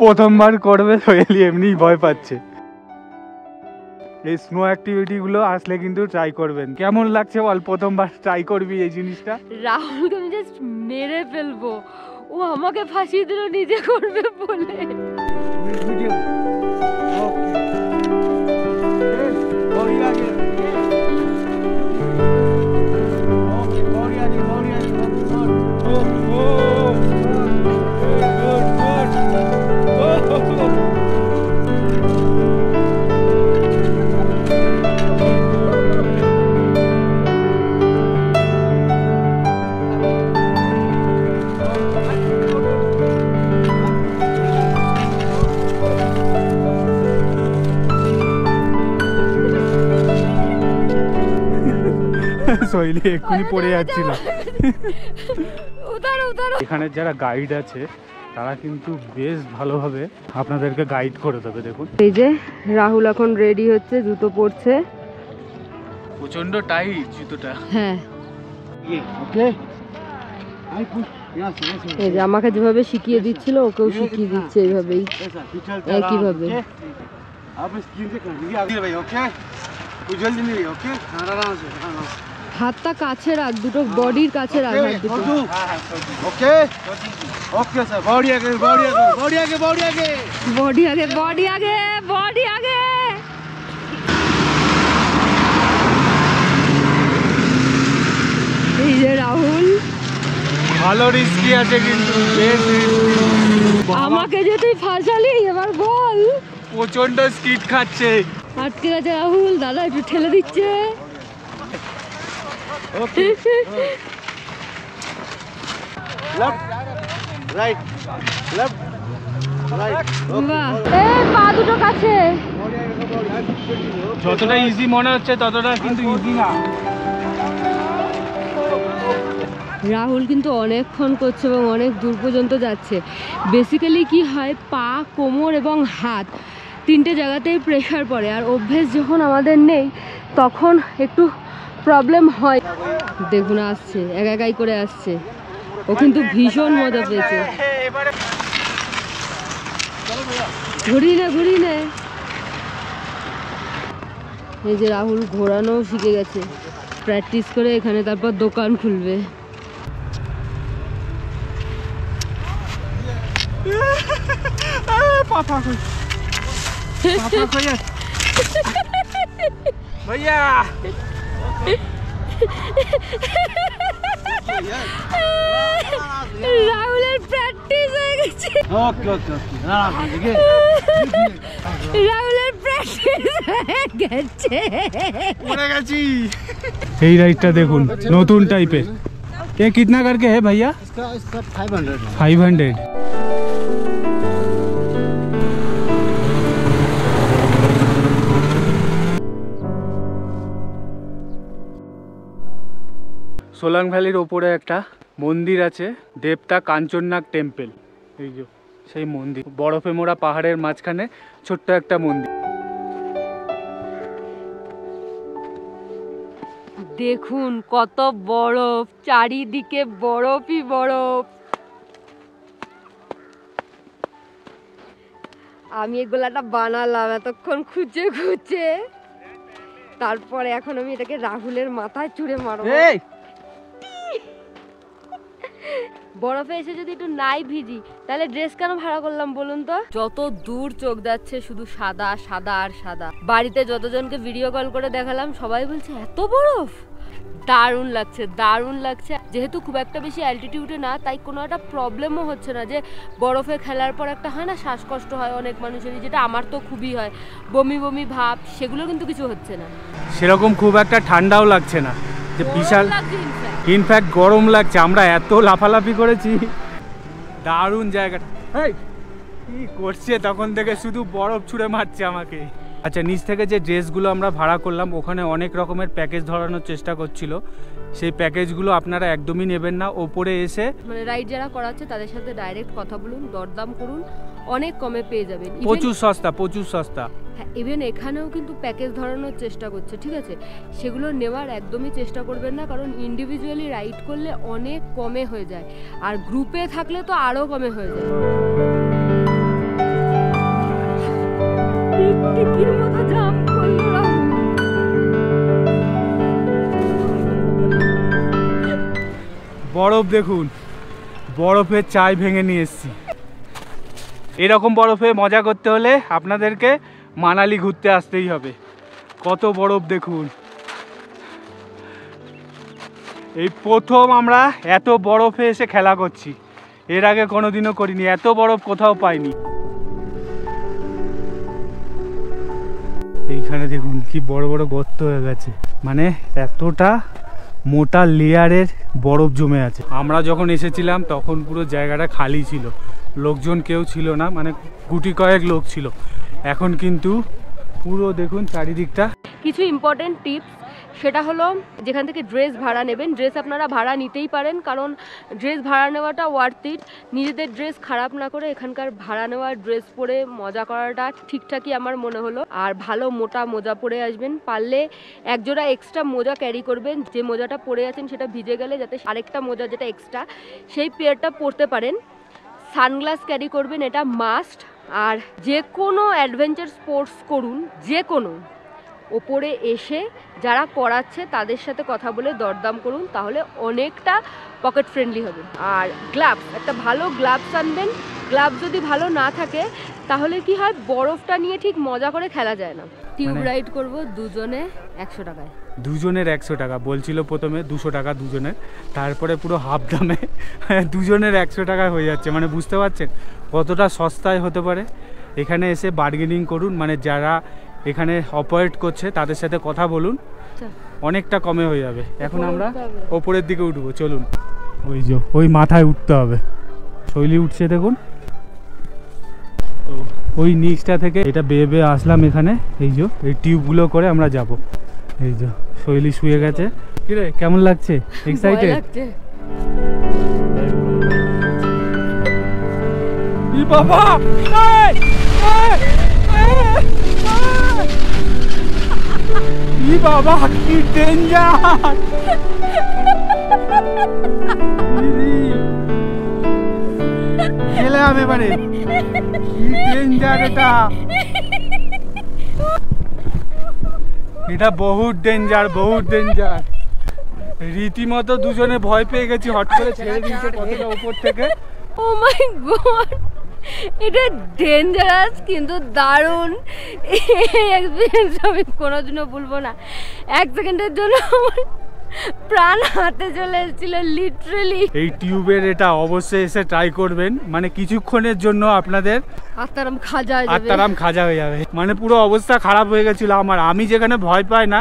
প্রথমবার করবে, শৈলী এমনিই ভয় পাচ্ছে। এই স্নো অ্যাক্টিভিটিগুলো আসলে কিন্তু ট্রাই করবেন। কেমন লাগছে বল, প্রথমবার ট্রাই করবি এই জিনিসটা? রাহুলকে আমি জাস্ট মেরে ফেলবো, ও আমাকে ফাঁসিয়ে দিল নিজে করবে বলে। শৈলী এক্ষুনি পড়ে যাচ্ছিল। উতারো উতারো। এখানে যারা গাইড আছে তারা কিন্তু বেশ ভালোভাবে আপনাদেরকে গাইড করে দেবে। দেখুন এই যে রাহুল এখন রেডি হচ্ছে, জুতো পরছে। প্রচন্ড টাইট জুতোটা। হ্যাঁ, ओके এই যে আমাকে যেভাবে শিখিয়ে দিচ্ছিল ওকেও শিখিয়ে দিচ্ছে এইভাবেই, একইভাবে। आप स्क्रीन से कर दीजिए आगे भाई, ओके कुछ जल्दी नहीं, ओके आराम से হাতটা কাছে রাখ, দুটো বডির কাছে রাখ হাত দুটো। ओके ओके सर, बॉडी आगे बॉडी आगे बॉडी आगे बॉडी आगे বডি আগে বডি আগে বডি আগে। এই যে রাহুল, ভালো রিস্কি আছে কিন্তু, বেশ আমাকে যে তুই ফাঁসালি, এবার বল। প্রচন্ড স্কিড খাচ্ছে। আটকে গেছে রাহুল, দাদা একটু ঠেলে দিচ্ছে। लेफ्ट राइट लेफ्ट राइट বাহ, এই পা দুটো কাছে। যতটা ইজি মনে হচ্ছে ততটা কিন্তু ইজি না। রাহুল কিন্তু অনেকক্ষণ করছে এবং অনেক দূর পর্যন্ত যাচ্ছে। বেসিক্যালি কি হয়, পা, কোমর এবং হাত তিনটে জায়গাতেই প্রেশার পড়ে, আর অভ্যেস যখন আমাদের নেই তখন একটু প্রবলেম হয়। দেখুন আসছে, একাই করে আসছে, ও কিন্তু ভীষণ মজা পেয়েছে। ঘুরি না ঘুরি না। এই যে রাহুল ঘোরানো শিখে গেছে, প্র্যাকটিস করে এখানে তারপর দোকান খুলবে। भैया রাহুলের প্র্যাকটিস হয়ে গেছে, ओके ओके ओके आराम से देखिए রাহুলের প্র্যাকটিস হয়ে গেছে। পড়ে গেছি। এই রাইডটা দেখুন, নতুন টাইপের। ये कितना करके है भैया? इसका 500 500। সোলাং ভ্যালির ওপরে একটা মন্দির আছে, দেবতা কাঞ্চননাগ টেম্পল। এই যে সেই মন্দির, বরফে মোড়া পাহাড়ের মাঝখানে ছোট্ট একটা মন্দির। দেখুন কত বরফ, চারিদিকে বরফই বরফ। আমি এই গোলাটা বানালাম এতক্ষণ খুঁজে খুঁজে, তারপরে এখন আমি এটাকে রাহুলের মাথায় চুড়ে মারবো। বরফে এসে যদি একটু নাই ভিজি তাহলে ড্রেস কেন ভাড়া করলাম বলুন তো? যত দূর চোখ যাচ্ছে শুধু সাদা সাদা আর সাদা। বাড়িতে যতজনকে ভিডিও কল করে দেখালাম সবাই বলছে এত বরফ, দারুণ লাগছে, দারুণ লাগছে। যেহেতু খুব একটা বেশি অ্যালটিটিউডে না, তাই কোনো একটা প্রবলেমও হচ্ছে না। যে বরফে খেলার পর একটা হয় না শ্বাসকষ্ট হয় অনেক মানুষেরই, যেটা আমার তো খুবই হয়, বমি বমি ভাব, সেগুলো কিন্তু কিছু হচ্ছে না। সেরকম খুব একটা ঠান্ডাও লাগছে না, যে বিশাল ইনফ্যাক্ট গরম লাগছে। আমরা এত লাফালাফি করেছি, দারুণ জায়গাটা। কি করছে তখন থেকে, শুধু বরফ ছুঁড়ে মারছে আমাকে। আচ্ছা, নিচ থেকে যে ড্রেসগুলো আমরা ভাড়া করলাম, ওখানে অনেক রকমের প্যাকেজ ধরানোর চেষ্টা করছিল। সেই প্যাকেজগুলো আপনারা একদমই নেবেন না। ওপরে এসে মানে রাইড যারা করাচ্ছে তাদের সাথে ডাইরেক্ট কথা বলুন, দরদাম করুন, অনেক কমে পেয়ে যাবেন। প্রচুর সস্তা, প্রচুর সস্তা। হ্যাঁ, ইভেন এখানেও কিন্তু প্যাকেজ ধরানোর চেষ্টা করছে, ঠিক আছে? সেগুলো নেওয়ার একদমই চেষ্টা করবেন না, কারণ ইন্ডিভিজুয়ালি রাইড করলে অনেক কমে হয়ে যায়, আর গ্রুপে থাকলে তো আরও কমে হয়ে যায়। টিকটিকির মতো জাম্প করলো। বরফ দেখুন, বরফের চাই ভেঙে নিয়ে এসেছি। এরকম বরফে মজা করতে হলে আপনাদেরকে মানালি ঘুরতে আসতেই হবে। কত বরফ দেখুন। এই প্রথম আমরা এত বরফে এসে খেলা করছি, এর আগে কোনোদিনও করিনি, এত বরফ কোথাও পাইনি। এইখানে দেখুন কি বড় বড় গর্ত হয়ে গেছে, মানে এতটা মোটা লেয়ারের বরফ জমে আছে। আমরা যখন এসেছিলাম তখন পুরো জায়গাটা খালি ছিল, লোকজন কেউ ছিল না, মানে গুটি কয়েক লোক ছিল। এখন কিন্তু পুরো দেখুন চারিদিকটা। কিছু ইম্পর্টেন্ট টিপস, সেটা হলো যেখান থেকে ড্রেস ভাড়া নেবেন, ড্রেস আপনারা ভাড়া নিতেই পারেন, কারণ ড্রেস ভাড়া নেওয়াটা ওয়ার্থ ইট। নিজেদের ড্রেস খারাপ না করে এখানকার ভাড়া নেওয়া ড্রেস পরে মজা করাটা ঠিকঠাকই আমার মনে হলো। আর ভালো মোটা মোজা পরে আসবেন, পারলে একজোড়া এক্সট্রা মোজা ক্যারি করবেন। যে মোজাটা পরে আছেন সেটা ভিজে গেলে যাতে আরেকটা মোজা যেটা এক্সট্রা সেই পেয়ারটা পরতে পারেন। সানগ্লাস ক্যারি করবেন, এটা মাস্ট। আর যে কোনো অ্যাডভেঞ্চার স্পোর্টস করুন, যে কোনো, ওপরে এসে যারা করাচ্ছে তাদের সাথে কথা বলে দরদাম করুন, তাহলে অনেকটা পকেট ফ্রেন্ডলি হবে। আর গ্লাভস, একটা ভালো গ্লাভস আনবেন। গ্লাভস যদি ভালো না থাকে তাহলে কি হয়, বরফটা নিয়ে ঠিক মজা করে খেলা যায় না। টিউব রাইড করবো দুজনে 100 টাকায়। দুজনের 100 টাকা বলছিল প্রথমে, 200 টাকা দুজনের, তারপরে পুরো হাফ দামে দুজনের 100 টাকায় হয়ে যাচ্ছে। মানে বুঝতে পারছেন কতটা সস্তায় হতে পারে। এখানে এসে বার্গেনিং করুন, মানে যারা এখানে অপারেট করছে তাদের সাথে কথা বলুন, অনেকটা কমে হয়ে যাবে। এখন আমরা ওপরের দিকে উঠবো, চলুন। ওই যে ওই মাথায় উঠতে হবে, শৈলী উঠছে দেখুন। তো ওই নিচটা থেকে এটা বেয়ে বেয়ে আসলাম এখানে, এই যে এই টিউবগুলো করে আমরা যাব। এই যে শৈলী শুয়ে গেছে। কি রে, কেমন লাগছে? এক্সাইটেড? ই বাবা, ই বাবা, কি ডেঞ্জার! গেলাম এবারে, কি ডেঞ্জার এটা! এটা বহুত ডেঞ্জার, বহুত ডেঞ্জার। রীতিমতো দুজনে ভয় পেয়ে গেছি, হট করে ছেড়ে দিয়েছে কতটা উপর থেকে। ও মাই গড, এটা ডেঞ্জারাস কিন্তু দারুণ। এই এক্সপিরিয়েন্স আমি কোনোদিনও ভুলবো না। 1 সেকেন্ডের জন্য আমার প্রাণ হাতে চলে এসেছিল লিটারালি। এই টিউবের এটা অবশ্যই এসে ট্রাই করবেন, মানে কিছুক্ষণের জন্য আপনাদের আত্মারাম খাজা হয়ে যাবে, আত্মারাম খাজা হয়ে যাবে। মানে পুরো অবস্থা খারাপ হয়ে গেছিল আমার। আমি যেখানে ভয় পাই না,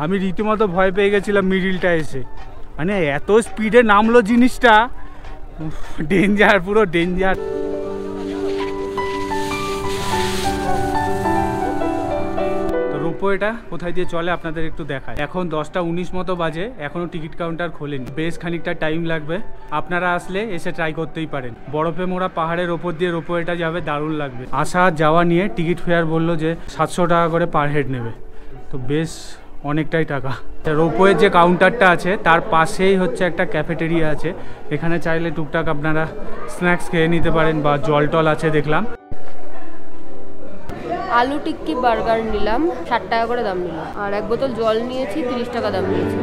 আমি রীতিমতো ভয় পেয়ে গেছিলাম মিডিলটা এসে। মানে এত স্পিডে নামলো জিনিসটা, ডেঞ্জার, পুরো ডেঞ্জার। রোপওয়েটা কোথায় দিয়ে চলে আপনাদের একটু দেখায়। এখন 10টা 19 মতো বাজে, এখনো টিকিট কাউন্টার খোলেনি, বেশ খানিকটা টাইম লাগবে। আপনারা আসলে এসে ট্রাই করতেই পারেন। বরফে মোড়া পাহাড়ের ওপর দিয়ে রোপওয়েটা যাবে, দারুণ লাগবে। আসা যাওয়া নিয়ে টিকিট ফেয়ার বললো যে 700 টাকা করে পার হেড নেবে, তো বেশ অনেকটাই টাকা। রোপওয়ের যে কাউন্টারটা আছে তার পাশেই হচ্ছে একটা ক্যাফেটেরিয়া আছে, এখানে চাইলে টুকটাক আপনারা স্ন্যাক্স খেয়ে নিতে পারেন, বা জল টল আছে দেখলাম। আলু টিক্কি বার্গার নিলাম, 60 টাকা করে দাম নিল। আর 1 বোতল জল নিয়েছি, 30 টাকা দাম নিয়েছি।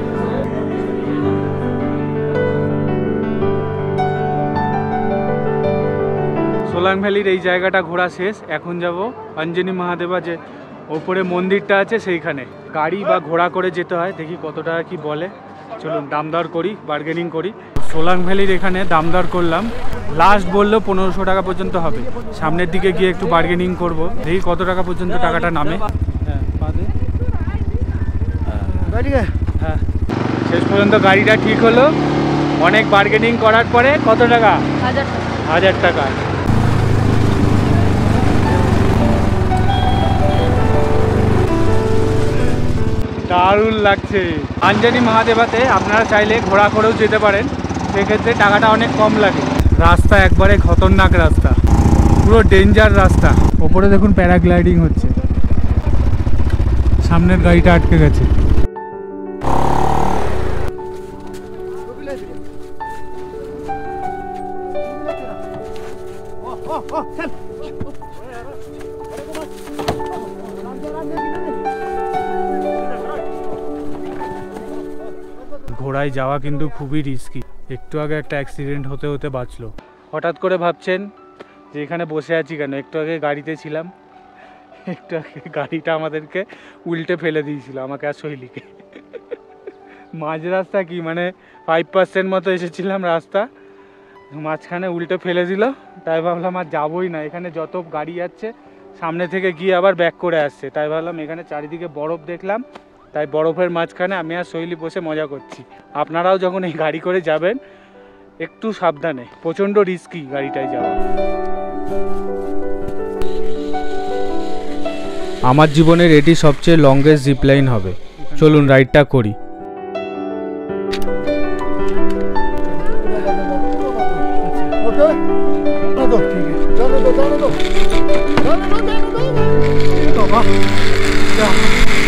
সোলাং ভ্যালির এই জায়গাটা ঘোরা শেষ। এখন যাব অঞ্জনি মহাদেবা যে ওপরে মন্দিরটা আছে সেইখানে গাড়ি বা ঘোড়া করে যেতে হয়, দেখি কত টাকা কি বলে। চলুন দাম দর করি, বার্গেনিং করি। সোলাং ভ্যালির এখানে দাম দর করলাম, লাস্ট বললো 1500 টাকা পর্যন্ত হবে। সামনের দিকে গিয়ে একটু বার্গেনিং করব, দেখি কত টাকা পর্যন্ত টাকাটা নামে। হ্যাঁ, শেষ পর্যন্ত গাড়িটা ঠিক হলো। অনেক বার্গেনিং করার পরে কত টাকা? 1000 টাকা। দারুণ লাগছে। আঞ্জানি মহাদেবাতে আপনারা চাইলে ঘোড়া করেও যেতে পারেন, সেক্ষেত্রে টাকাটা অনেক কম লাগে। রাস্তা একবারে খতরনাক রাস্তা, পুরো ডেঞ্জার রাস্তা। ওপরে দেখুন প্যারাগ্লাইডিং হচ্ছে, সামনের গাড়িটা আটকে গেছে। ঘোড়ায় যাওয়া কিন্তু খুবই রিস্কি। একটু আগে একটা অ্যাক্সিডেন্ট হতে হতে বাঁচলো। হঠাৎ করে ভাবছেন যে এখানে বসে আছি কেন? একটু আগে গাড়িতে ছিলাম, একটু আগে গাড়িটা আমাদেরকে উল্টে ফেলে দিয়েছিল, আমাকে আর শৈলীকে। মাঝ রাস্তা কি মানে 5% মতো এসেছিলাম রাস্তা, মাঝখানে উল্টে ফেলে দিল। তাই ভাবলাম আর যাবোই না, এখানে যত গাড়ি যাচ্ছে সামনে থেকে গিয়ে আবার ব্যাক করে আসছে। তাই ভাবলাম এখানে চারিদিকে বরফ দেখলাম, তাই বরফের মাঝখানে আমি আর শৈলী বসে মজা করছি। আপনারাও যখন এই গাড়ি করে যাবেন একটু সাবধানে, প্রচণ্ড রিস্কি গাড়িটায় যাওয়া। আমার জীবনের এটি সবচেয়ে লংগেস্ট জিপলাইন হবে। চলুন রাইডটা করি।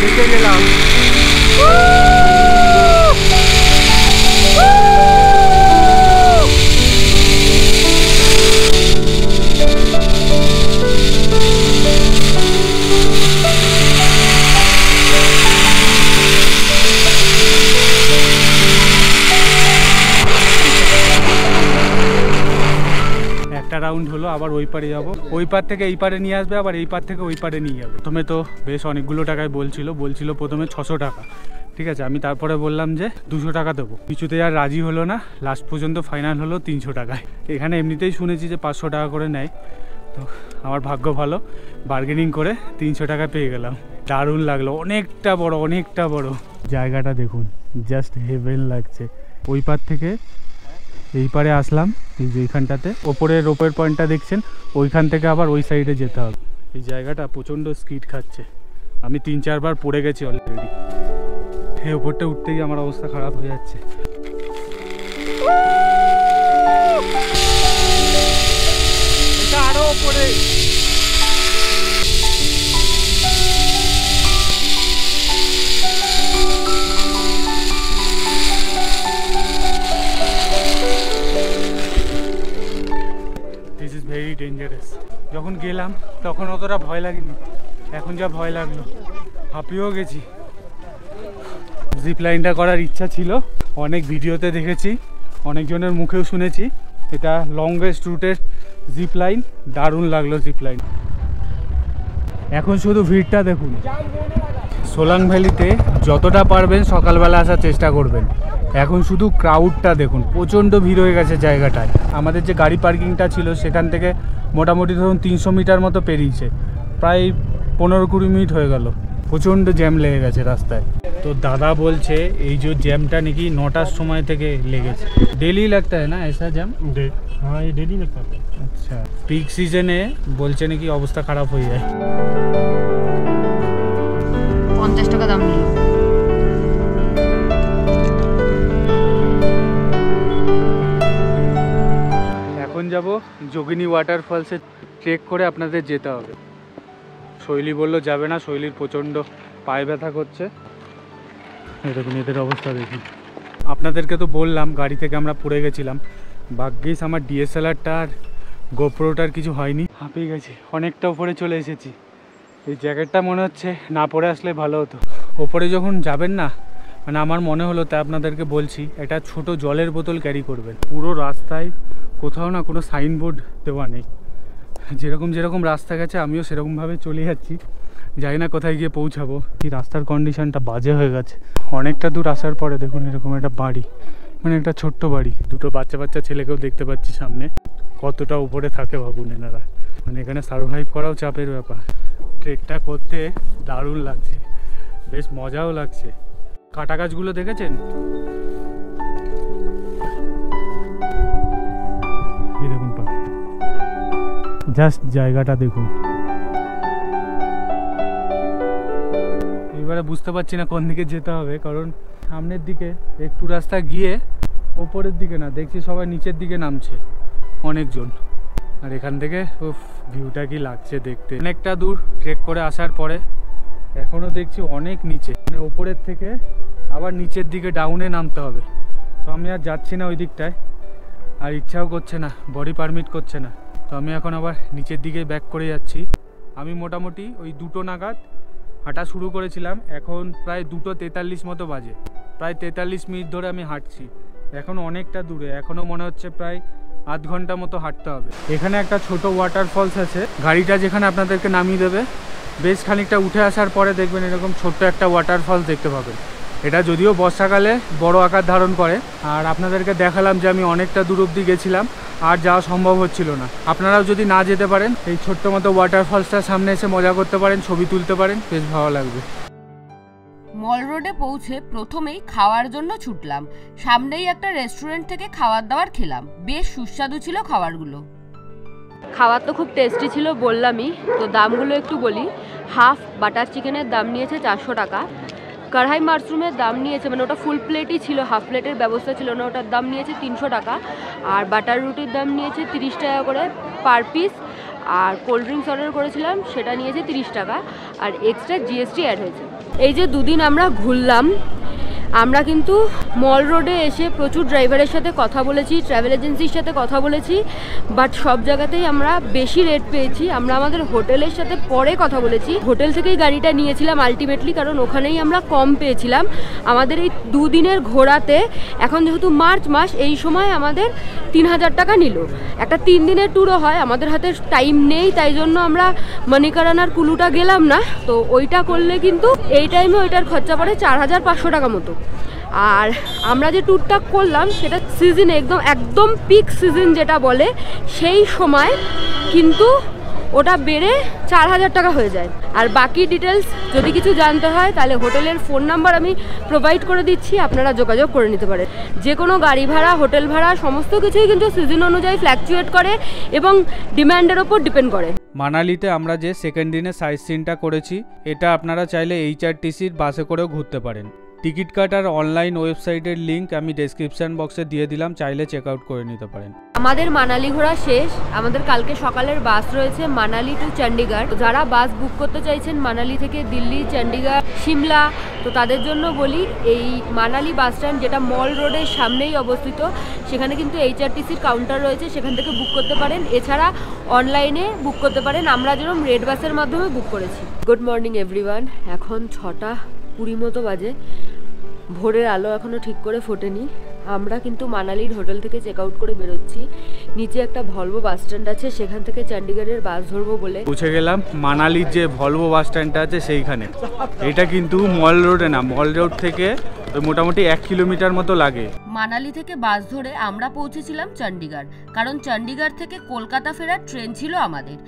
দেখে গেলাম রাউন্ড হলো, আবার ওই পারে যাবো, ওই পার থেকে এই পারে নিয়ে আসবে, আবার এই পার থেকে ওই পারে নিয়ে যাবে। প্রথমে তো বেশ অনেকগুলো টাকায় বলছিল প্রথমে 600 টাকা, ঠিক আছে। আমি তারপরে বললাম যে 200 টাকা দেবো, কিছুতে আর রাজি হলো না। লাস্ট পর্যন্ত ফাইনাল হলো 300 টাকায়। এখানে এমনিতেই শুনেছি যে 500 টাকা করে নেয়, তো আমার ভাগ্য ভালো, বার্গেনিং করে 300 টাকা পেয়ে গেলাম। দারুণ লাগলো, অনেকটা বড় জায়গাটা দেখুন, জাস্ট হেভেন লাগছে। ওই পার থেকে এই পারে আসলাম, এই যে এইখানটাতে ওপরের রোপের পয়েন্টটা দেখছেন, ওইখান থেকে আবার ওই সাইডে যেতে হবে। এই জায়গাটা প্রচণ্ড স্কিড খাচ্ছে, আমি 3-4 বার পড়ে গেছি অলরেডি। এই ওপরটা উঠতেই আমার অবস্থা খারাপ হয়ে যাচ্ছে। এটা আরো ওপরে। This is very dangerous. যখন গেলাম তখন অতটা ভয় লাগেনি, এখন যা ভয় লাগলো, হাঁপিয়েও গেছি। জিপ লাইনটা করার ইচ্ছা ছিল, অনেক ভিডিওতে দেখেছি, অনেকজনের মুখেও শুনেছি এটা লংগেস্ট রুটের জিপ লাইন। দারুণ লাগলো জিপ লাইন। এখন শুধু ভিড়টা দেখুন। সোলাং ভ্যালিতে যতটা পারবেন সকালবেলা আসার চেষ্টা করবেন। এখন শুধু ক্রাউডটা দেখুন, প্রচণ্ড ভিড় হয়ে গেছে জায়গাটায়। আমাদের যে গাড়ি পার্কিংটা ছিল সেখান থেকে মোটামুটি ধরুন 300 মিটার মতো পেরিয়েছে, প্রায় 15-20 মিনিট হয়ে গেল। প্রচণ্ড জ্যাম লেগে গেছে রাস্তায়। তো দাদা বলছে এই যে জ্যামটা নাকি 9টার সময় থেকে লেগেছে। ডেলি লাগতা है ना ऐसा জ্যাম? हाँ ये डेली लगता है। আচ্ছা, পিক সিজনে বলছে নাকি অবস্থা খারাপ হয়ে যায়। 50 টাকা দাম নিল। এখন যাব যোগিনী ওয়াটারফলসে ট্রেক করে আপনাদের যেতে হবে। শৈলী বললো যাবে না, শৈলীর প্রচণ্ড পায়ে ব্যথা করছে। এরকম এদের অবস্থা দেখি। আপনাদেরকে তো বললাম গাড়ি থেকে আমরা পড়ে গেছিলাম, ভাগ্যিস আমার ডিএসএলআরটা আর গোপ্রোটার কিছু হয়নি। হাঁপিয়ে গেছি, অনেকটা উপরে চলে এসেছি। এই জ্যাকেটটা মনে হচ্ছে না পরে আসলে ভালো হতো। ওপরে যখন যাবেন না, মানে আমার মনে হলো, তাই আপনাদেরকে বলছি, একটা ছোট জলের বোতল ক্যারি করবেন। পুরো রাস্তায় কোথাও না কোনো সাইনবোর্ড দেওয়া নেই। যেরকম রাস্তা গেছে আমিও সেরকমভাবে চলে যাচ্ছি, জানি না কোথায় গিয়ে পৌঁছাবো। কি রাস্তার কন্ডিশনটা বাজে হয়ে গেছে। অনেকটা দূর আসার পরে দেখুন এরকম একটা বাড়ি, মানে একটা ছোট্ট বাড়ি, দুটো বাচ্চা ছেলেকেও দেখতে পাচ্ছি সামনে। কতটা উপরে থাকে ভাবুন এনারা, মানে এখানে সার্ভাইভ করাও চাপের ব্যাপার। ট্রেকটা করতে দারুণ লাগছে, বেশ মজাও লাগছে। কাটা গাছগুলো দেখেছেন? এই দেখুন পাখি, জাস্ট জায়গাটা দেখুন। এবারে বুঝতে পারছি না কোন দিকে যেতে হবে, কারণ সামনের দিকে একটু রাস্তা গিয়ে ওপরের দিকে না, দেখছি সবাই নিচের দিকে নামছে অনেকজন। আর এখান থেকে ভিউটা কি লাগছে দেখতে। অনেকটা দূর ট্রেক করে আসার পরে এখনও দেখছি অনেক নিচে, মানে ওপরের থেকে আবার নিচের দিকে ডাউনে নামতে হবে। তো আমি আর যাচ্ছি না ওই দিকটায়, আর ইচ্ছাও করছে না, বডি পারমিট করছে না। তো আমি এখন আবার নিচের দিকে ব্যাক করে যাচ্ছি। আমি মোটামুটি ওই 2টো নাগাদ হাঁটা শুরু করেছিলাম, এখন প্রায় 2:43 মতো বাজে। প্রায় 43 মিনিট ধরে আমি হাঁটছি। এখন অনেকটা দূরে, এখনও মনে হচ্ছে প্রায় আধ ঘন্টা মতো হাঁটতে হবে। এখানে একটা ছোট ওয়াটারফলস আছে, গাড়িটা যেখানে আপনাদেরকে নামিয়ে দেবে, বেশ খানিকটা উঠে আসার পরে দেখবেন এরকম ছোট্ট একটা ওয়াটারফলস দেখতে পাবেন। এটা যদিও বর্ষাকালে বড় আকার ধারণ করে। আর আপনাদেরকে দেখালাম যে আমি অনেকটা দূর অবধি গেছিলাম, আর যাওয়া সম্ভব হচ্ছিল না। আপনারাও যদি না যেতে পারেন, এই ছোট্ট মতো ওয়াটারফলসটার সামনে এসে মজা করতে পারেন, ছবি তুলতে পারেন, বেশ ভালো লাগবে। মল রোডে পৌঁছে প্রথমেই খাওয়ার জন্য ছুটলাম। সামনেই একটা রেস্টুরেন্ট থেকে খাবার দাবার খেলাম, বেশ সুস্বাদু ছিল খাবারগুলো। খাবার তো খুব টেস্টি ছিল বললামই, তো দামগুলো একটু বলি। হাফ বাটার চিকেনের দাম নিয়েছে 400 টাকা, কড়াই মাশরুমের দাম নিয়েছে, মানে ওটা ফুল প্লেটই ছিল, হাফ প্লেটের ব্যবস্থা ছিল না, ওটার দাম নিয়েছে 300 টাকা। আর বাটার রুটির দাম নিয়েছে 30 টাকা করে পার পিস। আর কোল্ড ড্রিঙ্কস অর্ডার করেছিলাম, সেটা নিয়েছে 30 টাকা, আর এক্সট্রা জিএসটি অ্যাড হয়েছে। এই যে দুদিন আমরা ঘুরলাম, আমরা কিন্তু মল রোডে এসে প্রচুর ড্রাইভারের সাথে কথা বলেছি, ট্রাভেল এজেন্সির সাথে কথা বলেছি, বাট সব জায়গাতেই আমরা বেশি রেট পেয়েছি। আমরা আমাদের হোটেলের সাথে পরে কথা বলেছি, হোটেল থেকেই গাড়িটা নিয়েছিলাম আলটিমেটলি, কারণ ওখানেই আমরা কম পেয়েছিলাম। আমাদের এই দুদিনের ঘোরাতে, এখন যেহেতু মার্চ মাস, এই সময় আমাদের 3000 টাকা নিল। একটা 3 দিনের ট্যুরও হয়, আমাদের হাতে টাইম নেই, তাই জন্য আমরা মণিকারানার কুলুটা গেলাম না। তো ওইটা করলে কিন্তু এই টাইমে ওইটার খরচা পড়ে 4500 টাকা মতো। আর আমরা যে ট্যুরটা করলাম সেটা সিজনে একদম পিক সিজন যেটা বলে, সেই সময় কিন্তু ওটা বেড়ে 4000 টাকা হয়ে যায়। আর বাকি ডিটেলস যদি কিছু জানতে হয় তাহলে হোটেলের ফোন নাম্বার আমি প্রোভাইড করে দিচ্ছি, আপনারা যোগাযোগ করে নিতে পারেন। যে কোনো গাড়ি ভাড়া, হোটেল ভাড়া সমস্ত কিছুই কিন্তু সিজন অনুযায়ী ফ্ল্যাকচুয়েট করে এবং ডিম্যান্ডের ওপর ডিপেন্ড করে। মানালিতে আমরা যে সেকেন্ড দিনে সাইট সিনটা করেছি, এটা আপনারা চাইলে HRTCর বাসে করেও ঘুরতে পারেন। টিকিট কাটার অনলাইন ওয়েবসাইটের লিঙ্ক আমি ডেসক্রিপশন বক্সে দিয়ে দিলাম, চাইলে চেক আউট করে নিতে পারেন। আমাদের মানালি ঘোরা শেষ, আমাদের কালকে সকালের বাস রয়েছে মানালি টু চণ্ডীগড়। যারা বাস বুক করতে চাইছেন মানালি থেকে দিল্লি, চণ্ডীগড়, সিমলা, তো তাদের জন্য বলি এই মানালি বাস স্ট্যান্ড, যেটা মল রোডের সামনেই অবস্থিত, সেখানে কিন্তু HRTCর কাউন্টার রয়েছে, সেখান থেকে বুক করতে পারেন। এছাড়া অনলাইনে বুক করতে পারেন, আমরা যেরকম রেড বাসের মাধ্যমে বুক করেছি। গুড মর্নিং এভরিওয়ান, এখন 6:20 মতো বাজে, ভোরের আলো এখনও ঠিক করে ফোটেনি। আমরা কিন্তু মানালির হোটেল থেকে চেক আউট করে বেরোচ্ছি। নিচে একটা ভলভো বাস স্ট্যান্ড আছে, সেখান থেকে চণ্ডীগড়ের বাস ধরবো বলে পৌঁছে গেলাম। মানালির যে ভলভো বাস স্ট্যান্ডটা আছে সেইখানে। এটা কিন্তু মল রোডে না, মল রোড থেকে মোটামুটি 1 কিলোমিটার মতো লাগে। মানালি থেকে বাস ধরে আমরা পৌঁছেছিলাম চণ্ডীগড়, কারণ চণ্ডীগড় থেকে কলকাতা ফেরার ট্রেন ছিল আমাদের।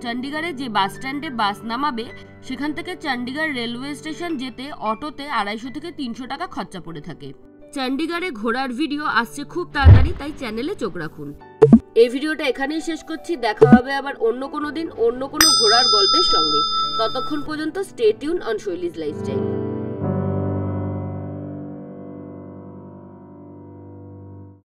চণ্ডীগড়ে যে বাস স্ট্যান্ডে বাস নামাবে, সেখান থেকে চণ্ডীগড় রেলওয়ে স্টেশন যেতে অটোতে 250 থেকে 300 টাকা খরচা পড়ে থাকে। চণ্ডীগড়ে ঘোরার ভিডিও আসছে খুব তাড়াতাড়ি, তাই চ্যানেলে চোখ রাখুন। এই ভিডিওটা এখানেই শেষ করছি, দেখা হবে আবার অন্য কোনো দিন অন্য কোনো ঘোরার গল্পের সঙ্গে। ততক্ষণ পর্যন্ত স্টে টিউন অন শৈলীজ লাইফস্টাইল।